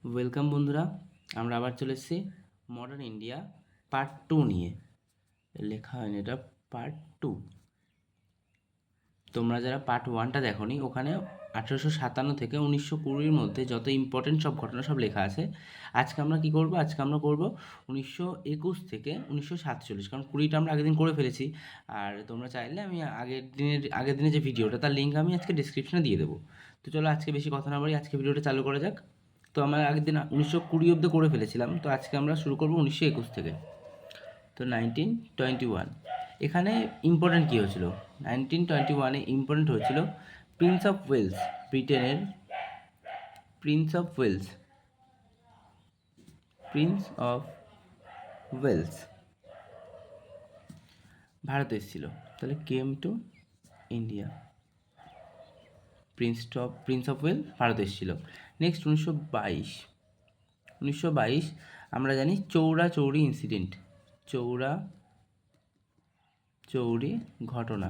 Welcome বন্ধুরা, আমরা আবার চলে এসেছি মডার্ন ইন্ডিয়া পার্ট 2 নিয়ে। লেখা হয়নি, এটা পার্ট 2। তোমরা যারা পার্ট 1টা দেখোনি, ওখানে 1857 থেকে 1920-র মধ্যে যত ইম্পর্টেন্ট সব ঘটনা সব লেখা আছে। আজকে আমরা কি করব? আজকে আমরা করব 1921 থেকে 1947, কারণ 20টা আমরা আগের দিন করে ফেলেছি। আর তোমরা চাইলে আমি আগের দিনের যে ভিডিওটা, তার লিঙ্ক আমি আজকে ডিসক্রিপশনে দিয়ে দেবো। তো চলো আজকে বেশি কথা না বলি, আজকে ভিডিওটা চালু করা যাক। তো আমরা আগের দিন 1920 অব্দি করে ফেলেছিলাম, তো আজকে আমরা শুরু করবো 1921 থেকে। তো 1921 এখানে ইম্পর্ট্যান্ট কী হয়েছিল? 1921-এ ইম্পর্ট্যান্ট হয়েছিল প্রিন্স অফ ওয়েলস, ব্রিটেনের Prince of Wales, Prince of Wales ভারতে এসেছিল। তাহলে came to India, Prince of Wales ভারতে এসেছিল। নেক্সট 1922 আমরা জানি চৌরি ইনসিডেন্ট, চৌরি ঘটনা।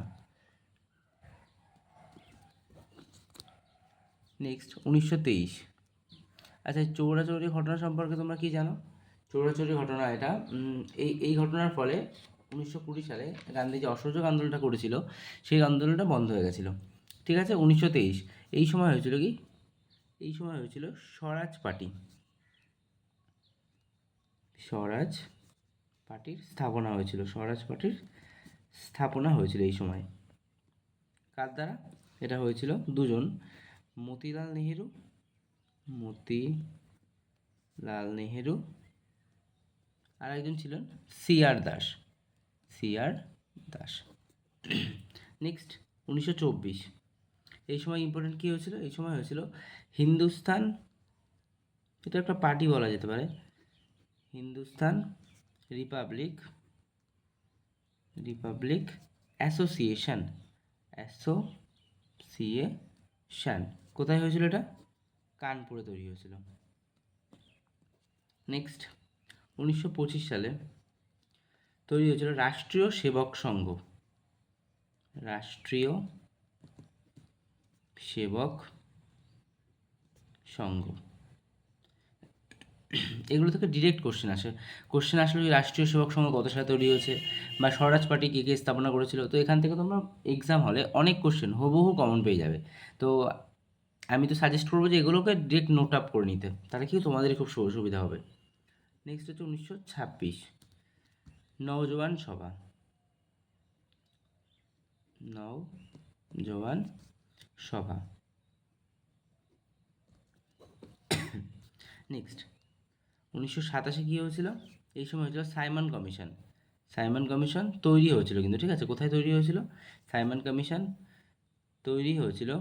নেক্সট 1923। আচ্ছা, চৌরি ঘটনা সম্পর্কে তোমরা কি জানো? চৌরি ঘটনা এটা এই ঘটনার ফলে 1920 সালে গান্ধীজি অসহযোগ আন্দোলনটা করেছিল, সেই আন্দোলনটা বন্ধ হয়ে গেছিলো। ঠিক আছে, 1923 এই সময় হয়েছিল কি? এই সময় হয়েছিল স্বরাজ পার্টির স্থাপনা হয়েছিল। স্বরাজ পার্টির স্থাপনা হয়েছিল এই সময়। কার দ্বারা? এটা হয়েছিল দুজন, মতিলাল নেহেরু আর একজন ছিলেন সিআর দাস। নেক্সট 1924 এই সময় ইম্পর্টেন্ট কী হয়েছিল? এই সময় হয়েছিল হিন্দুস্তান, এটা একটা পার্টি বলা যেতে পারে, হিন্দুস্তান রিপাবলিক অ্যাসোসিয়েশন। কোথায় হয়েছিল এটা? কানপুরে তৈরি হয়েছিল। নেক্সট 1925 সালে তৈরি হয়েছিল রাষ্ট্রীয় সেবক সংঘ। এগুলো থেকে ডিরেক্ট কোশ্চেন আসলে ওই রাষ্ট্রীয় সেবক সংঘ কত সালে তৈরি হয়েছে, বা স্বরাজ পার্টি কে স্থাপনা করেছিল। তো এখান থেকে তোমরা এক্সাম হলে অনেক কোশ্চেন হুবহু কমন পেয়ে যাবে। তো আমি তো সাজেস্ট করবো যে এগুলোকে ডিরেক্ট নোট আপ করে নিতে, তাহলে কি তোমাদেরই খুব সুবিধা হবে। নেক্সট হচ্ছে 1926 নওজোয়ান সভা। নেক্সট 1927 কী হয়েছিল? এই সময় হয়েছিল সাইমন কমিশন তৈরি হয়েছিল কিন্তু, ঠিক আছে? কোথায় তৈরি হয়েছিল? সাইমন কমিশন তৈরি হয়েছিল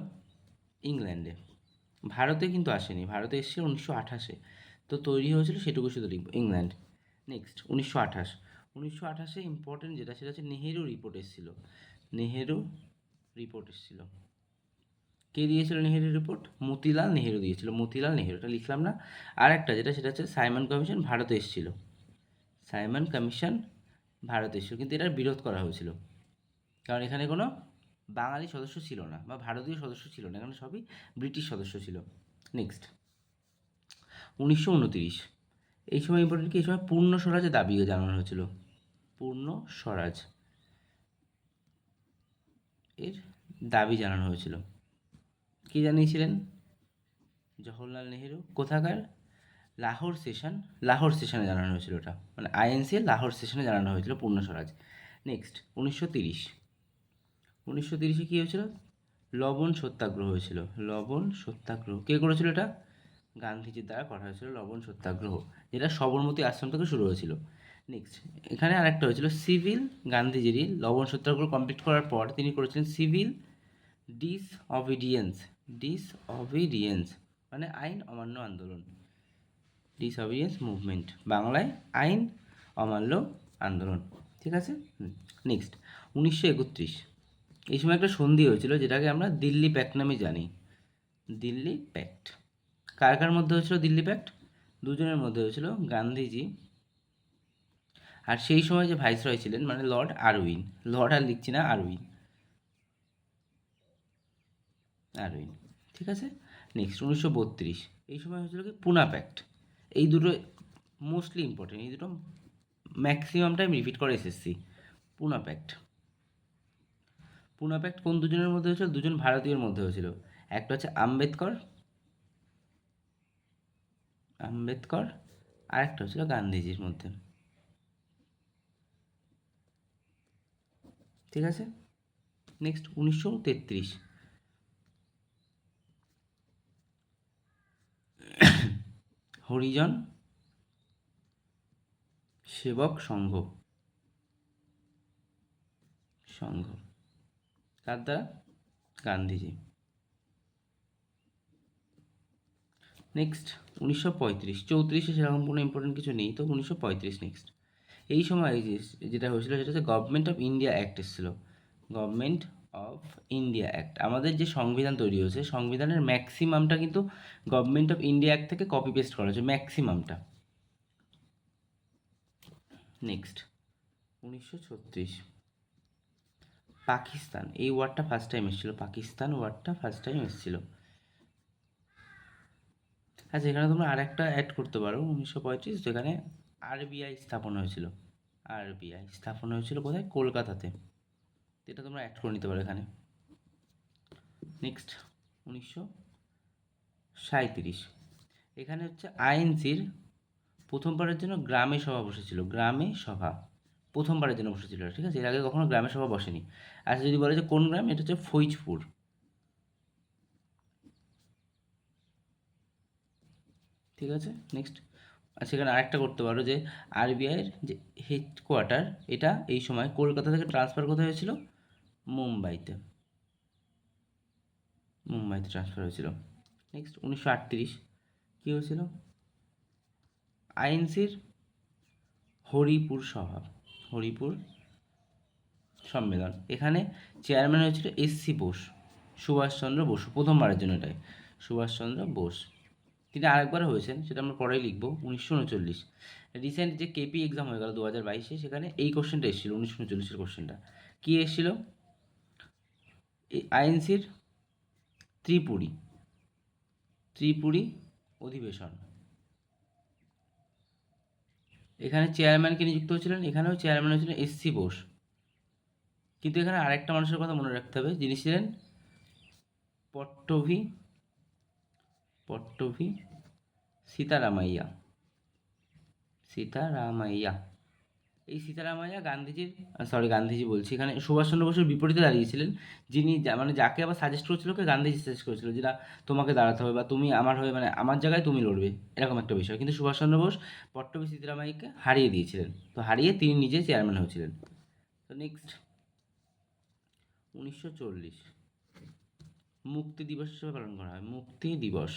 ইংল্যান্ডে, ভারতে কিন্তু আসেনি। ভারতে এসছে 1928-এ, তো তৈরি হয়েছিল সেটুকু শুধু লিখব, ইংল্যান্ড। নেক্সট 1928 ইম্পর্টেন্ট যেটা, সেটা হচ্ছে নেহেরু রিপোর্ট এসেছিল। কে দিয়েছিল নেহেরু রিপোর্ট? মতিলাল নেহেরু দিয়েছিল। এটা লিখলাম না। আর একটা যেটা, সেটা হচ্ছে সাইমন কমিশন ভারতে এসেছিল। কিন্তু এটার বিরোধ করা হয়েছিল, কারণ এখানে কোনো বাঙালি সদস্য ছিল না বা ভারতীয় সদস্য ছিল না, এখানে সবই ব্রিটিশ সদস্য ছিল। নেক্সট 1929 এই সময় ইম্পর্টেন্ট কি? এই সময় পূর্ণ স্বরাজের দাবি জানানো হয়েছিল। পূর্ণ স্বরাজ এর দাবি জানানো হয়েছিল। কি জানিয়েছিলেন? জওহরলাল নেহেরু। কোথাকার? লাহোর সেশনে জানানো হয়েছিল ওটা, মানে আইএনসি লাহোর সেশনে জানানো হয়েছিল পূর্ণ স্বরাজ। নেক্সট 1930 কী হয়েছিল? লবণ সত্যাগ্রহ হয়েছিল। কে করেছিল এটা? গান্ধীজির দ্বারা করা হয়েছিল লবণ সত্যাগ্রহ, যেটা সবরমতী আশ্রম থেকে শুরু হয়েছিল। নেক্সট এখানে আরেকটা হয়েছিল সিভিল, গান্ধীজিরই লবণ সত্যাগ্রহ কমপ্লিট করার পর তিনি করেছিলেন সিভিল ডিসঅবিডিয়েন্স, মানে আইন অমান্য আন্দোলন। ডিসঅবিডিয়েন্স মুভমেন্ট, বাংলায় আইন অমান্য আন্দোলন। ঠিক আছে। নেক্সট 1931 এই সময় একটা সন্ধি হয়েছিল, যেটাকে আমরা দিল্লি প্যাক্ট নামে জানি। দিল্লি প্যাক্ট কার মধ্যে হয়েছিল? দিল্লি প্যাক্ট দুজনের মধ্যে হয়েছিল, গান্ধীজি আর সেই সময় যে ভাইসরয় ছিলেন, মানে লর্ড আরউইন। ঠিক আছে। নেক্সট 1932 এই সময় হয়েছিল কি পুনা প্যাক্ট। এই দুটো মোস্টলি ইম্পর্টেন্ট, এই দুটো ম্যাক্সিমাম টাইম রিপিট করে এসএসসি। পুনা প্যাক্ট, পুনা প্যাক্ট কোন দুজনের মধ্যে হয়েছিল? দুজন ভারতীয়র মধ্যে হয়েছিল। একটা হচ্ছে আম্বেদকর, আম্বেদকর, আর একটা হচ্ছিল গান্ধীজির মধ্যে। ঠিক আছে। নেক্সট 1933, হরিজন সেবক সংঘ, সংঘ কার দ্বারা? গান্ধীজি। নেক্সট 1935, 34-এ সেরকম কোনো ইম্পর্টেন্ট কিছু নেই, তো 1935 নেক্সট। এই সময় যেটা হয়েছিল সেটা হচ্ছে গভর্নমেন্ট অফ ইন্ডিয়া অ্যাক্ট এসেছিল। গভর্নমেন্ট অফ ইন্ডিয়া অ্যাক্ট, আমাদের যে সংবিধান তৈরি হয়েছে, সংবিধানের ম্যাক্সিমামটা কিন্তু গভর্নমেন্ট অফ ইন্ডিয়া অ্যাক্ট থেকে কপি পেস্ট করা হয়েছে, ম্যাক্সিমামটা। নেক্সট 1936, পাকিস্তান, এই ওয়ার্ডটা ফার্স্ট টাইম এসেছিল, পাকিস্তান ওয়ার্ডটা ফার্স্ট টাইম এসেছিল। আচ্ছা, এখানে তোমরা আর একটা অ্যাড করতে পারো 1935, যেখানে আরবিআই স্থাপন হয়েছিল। আরবিআই স্থাপন হয়েছিল কোথায়? কলকাতাতে। এটা তোমরা অ্যাড করে নিতে পারো এখানে। নেক্সট 1937, এখানে হচ্ছে আইএনসির প্রথমবারের জন্য গ্রামে সভা বসেছিল। গ্রামে সভা প্রথমবারের জন্য বসেছিল, ঠিক আছে? এর আগে কখনো গ্রামে সভা বসেনি। আচ্ছা, যদি বলে যে কোন গ্রাম, এটা হচ্ছে ফৈজপুর। ঠিক আছে। নেক্সট, আচ্ছা এখানে আরেকটা করতে পারো যে আরবিআইয়ের যে হেডকোয়ার্টার, এটা এই সময় কলকাতা থেকে ট্রান্সফার কোথায় হয়েছিল? মুম্বাইতে। মুম্বাইতে ট্রান্সফার হয়েছিল। নেক্সট 1938, কী হয়েছিল? আইএনসির হরিপুর সভা, হরিপুর সম্মেলন। এখানে চেয়ারম্যান হয়েছিল এসসি বোস, সুভাষচন্দ্র বসু, প্রথমবারের জন্য এটাই সুভাষচন্দ্র বোস। তিনি আরেকবার হয়েছেন, সেটা আমরা পরেই লিখবো। 1939, রিসেন্ট যে কেপি এক্সাম হয়ে গেল 2022-এ, সেখানে এই কোশ্চেনটা এসেছিল, 1939-এর কোশ্চেনটা। কী এসেছিল? এই আইএনসির ত্রিপুরী, ত্রিপুরী অধিবেশন। এখানে চেয়ারম্যানকে নিযুক্ত হয়েছিলেন, এখানেও চেয়ারম্যান হয়েছিলেন এসসি বোস। কিন্তু এখানে আরেকটা মানুষের কথা মনে রাখতে হবে, যিনি ছিলেন পট্টভি, পট্টভি সীতারামাইয়া, সীতারামাইয়া। এই সীতারামাইয়া গান্ধীজির, গান্ধীজি বলছি, এখানে সুভাষচন্দ্র বসুর বিপরীতে দাঁড়িয়েছিলেন। যিনি মানে যাকে আবার সাজেস্ট করেছিল, কে? গান্ধীজি সাজেস্ট করেছিল, যেটা তোমাকে দাঁড়াতে হবে বা তুমি আমার হয়ে, মানে আমার জায়গায় তুমি লড়বে, এরকম একটা বিষয়। কিন্তু সুভাষচন্দ্র বোস পট্টভি সীতারামাইয়াকে হারিয়ে দিয়েছিলেন, তো হারিয়ে তিনি নিজে চেয়ারম্যান হয়েছিলেন। তো নেক্সট 1940, মুক্তি দিবস হিসেবে পালন করা হয়, মুক্তি দিবস।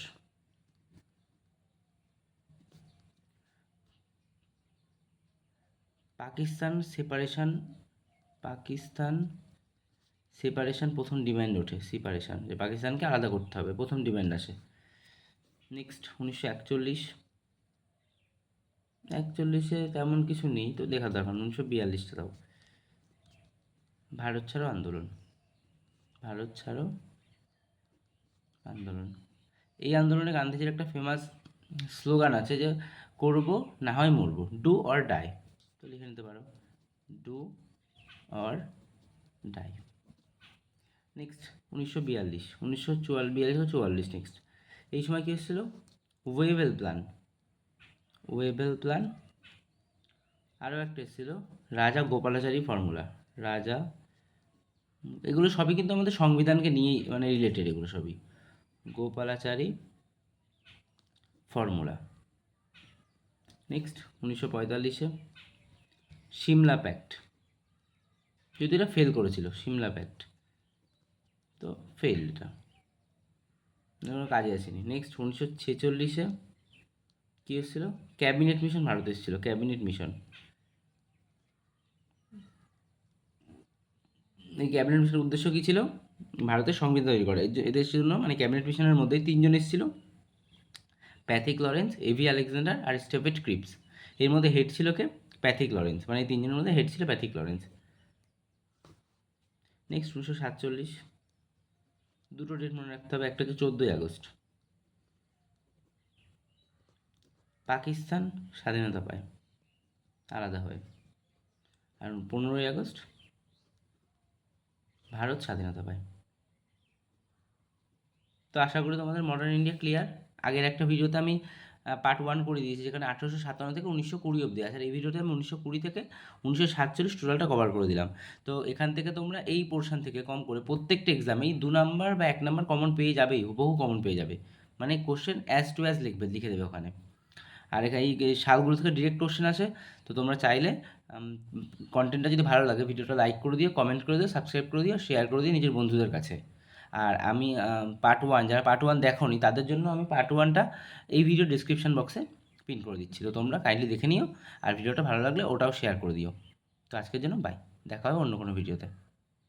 পাকিস্তান সেপারেশন, পাকিস্তান সেপারেশন প্রথম ডিমান্ড ওঠে, সেপারেশন, যে পাকিস্তানকে আলাদা করতে হবে, প্রথম ডিমান্ড আসে। নেক্সট 1941, 41-এ তেমন কিছু নেই, তো দেখা দরকার। 1942টা দাও, ভারত ছাড়ো আন্দোলন, ভারত ছাড়ো আন্দোলন। এই আন্দোলনে গান্ধীজির একটা ফেমাস স্লোগান আছে যে করব না হয় মরব, ডু অর ডাই। তো লিখে নিতে পারো, do or die. Next 1942, 1942-44। Next, এই সময় কী এসেছিল? Wavell plan, Wavell plan. আরও একটা এসেছিল রাজা গোপালাচারী ফর্মুলা, রাজা। এগুলো সবই কিন্তু আমাদের সংবিধানকে নিয়েই মানে রিলেটেড, এগুলো সবই গোপালাচারী ফর্মুলা। নেক্সট 1945-এ সিমলা প্যাক্ট, যদি এটা ফেল করেছিল, সিমলা প্যাক্ট, তো ফেল, এটা কোনো কাজে আসেনি। নেক্সট 1946-এ কী এসেছিলো? ক্যাবিনেট মিশন ভারতে এসেছিলো, ক্যাবিনেট মিশন। এই ক্যাবিনেট মিশনের উদ্দেশ্য কী ছিল? ভারতের সংবিধান তৈরি করা। এদের জন্য মানে ক্যাবিনেট মিশনের মধ্যেই তিনজন এসেছিল, প্যাথিক লরেন্স, এভি আলেকজান্ডার আর স্টেফেট ক্রিপস। এর মধ্যে হেড ছিল কে? প্যাথিক লরেন্স, মানে এই তিনজনের মধ্যে হেড ছিল প্যাথিক লরেন্স। নেক্সট 1947, দুটো ডেট মনে রাখতে হবে, একটা হচ্ছে 14ই আগস্ট, পাকিস্তান স্বাধীনতা পায় আলাদা হয়ে। আর 15ই আগস্ট ভারত স্বাধীনতা পায়। তো আশা করি তোমাদের মডার্ন ইন্ডিয়া ক্লিয়ার। আগের একটা ভিডিওতে আমি পার্ট 1 করে দিয়েছি, যেখানে 1857 থেকে 1920 অব্দি আছে, আর এই ভিডিওতে আমি 1920 থেকে 1947 টোটালটা কভার করে দিলাম। তো এখান থেকে তোমরা এই পোর্শন থেকে কম করে প্রত্যেকটা এক্সামেই 2 নাম্বার বা 1 নাম্বার কমন পেয়ে যাবেই, হুবহু কমন পেয়ে যাবে। মানে কোশ্চেন অ্যাজ টু অ্যাজ লিখে দেবে ওখানে। আর এখানে এই সালগুলো থেকে ডিরেক্ট কোশ্চেন আসে। তো তোমরা চাইলে কন্টেন্টটা যদি ভালো লাগে ভিডিওটা লাইক করে দিও, কমেন্ট করে দিও, সাবস্ক্রাইব করে দিও, শেয়ার করে দিও নিজের বন্ধুদের কাছে। আর আমি পার্ট 1, যারা পার্ট 1 দেখোনি তাদের জন্য আমি পার্ট 1টা এই ভিডিও ডিসক্রিপশন বক্সে পিন করে দিচ্ছি। তো তোমরা কাইন্ডলি দেখে নিও, আর ভিডিওটা ভালো লাগলে ওটাও শেয়ার করে দিও। তো আজকের জন্য বাই, দেখা হবে অন্য কোনো ভিডিওতে।